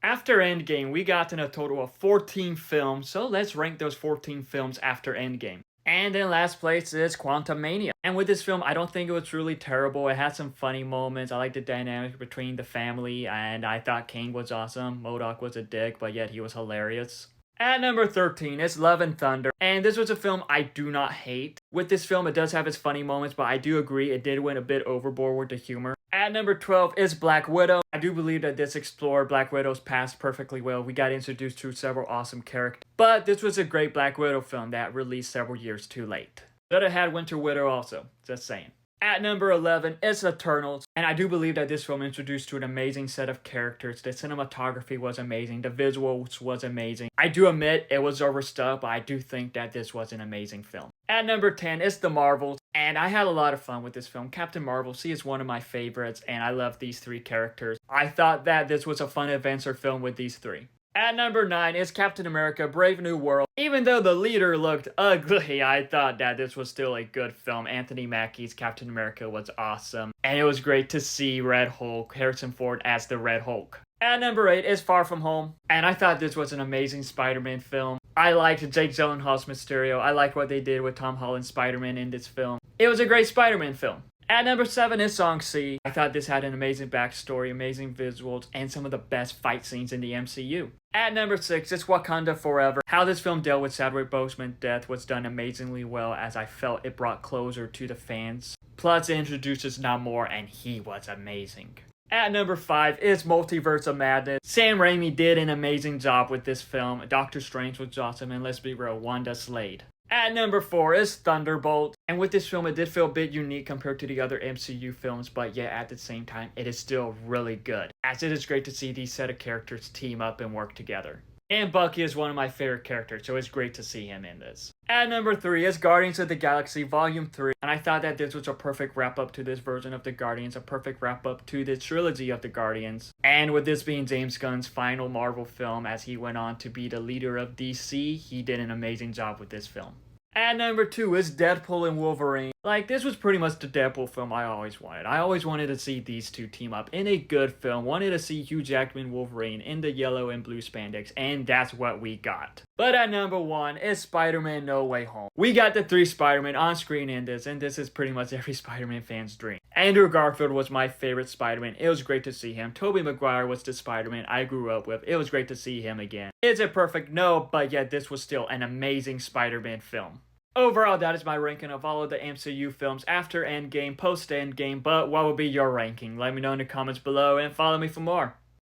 After Endgame, we got in a total of 14 films, so let's rank those 14 films after Endgame. And in last place is Quantumania. And with this film, I don't think it was really terrible. It had some funny moments. I liked the dynamic between the family, and I thought Kane was awesome. MODOK was a dick, but yet he was hilarious. At number 13 is Love and Thunder, and this was a film I do not hate. With this film, it does have its funny moments, but I do agree it did went a bit overboard with the humor. At number 12 is Black Widow. I do believe that this explored Black Widow's past perfectly well. We got introduced to several awesome characters, but this was a great Black Widow film that released several years too late. Should have had Winter Widow also, just saying. At number 11 is Eternals, and I do believe that this film introduced to an amazing set of characters. The cinematography was amazing, the visuals was amazing. I do admit it was overstuffed, but I do think that this was an amazing film. At number 10 is The Marvels, and I had a lot of fun with this film. Captain Marvel, she is one of my favorites, and I love these three characters. I thought that this was a fun adventure film with these three. At number 9 is Captain America Brave New World. Even though the leader looked ugly, I thought that this was still a good film. Anthony Mackie's Captain America was awesome. And it was great to see Red Hulk, Harrison Ford as the Red Hulk. At number 8 is Far From Home. And I thought this was an amazing Spider-Man film. I liked Jake Gyllenhaal's Mysterio. I liked what they did with Tom Holland's Spider-Man in this film. It was a great Spider-Man film. At number 7 is Shang-Chi. I thought this had an amazing backstory, amazing visuals, and some of the best fight scenes in the MCU. At number 6 is Wakanda Forever. How this film dealt with Chadwick Boseman's death was done amazingly well, as I felt it brought closure to the fans. Plus it introduces Namor, and he was amazing. At number 5 is Multiverse of Madness. Sam Raimi did an amazing job with this film. Doctor Strange was awesome, and let's be real, Wanda slayed. At number 4 is Thunderbolts, and with this film it did feel a bit unique compared to the other MCU films, but yet at the same time it is still really good, as it is great to see these set of characters team up and work together. And Bucky is one of my favorite characters, so it's great to see him in this. At number 3 is Guardians of the Galaxy Volume 3, and I thought that this was a perfect wrap-up to this version of the Guardians, a perfect wrap-up to this trilogy of the Guardians. And with this being James Gunn's final Marvel film, as he went on to be the leader of DC, he did an amazing job with this film. At number 2 is Deadpool and Wolverine. Like, this was pretty much the Deadpool film I always wanted. I always wanted to see these two team up in a good film. Wanted to see Hugh Jackman Wolverine in the yellow and blue spandex, and that's what we got. But at number 1 is Spider-Man No Way Home. We got the 3 Spider-Man on screen in this, and this is pretty much every Spider-Man fan's dream. Andrew Garfield was my favorite Spider-Man. It was great to see him. Tobey Maguire was the Spider-Man I grew up with. It was great to see him again. Is it perfect? No, but yet this was still an amazing Spider-Man film. Overall, that is my ranking of all of the MCU films after Endgame, post-Endgame, but what would be your ranking? Let me know in the comments below and follow me for more.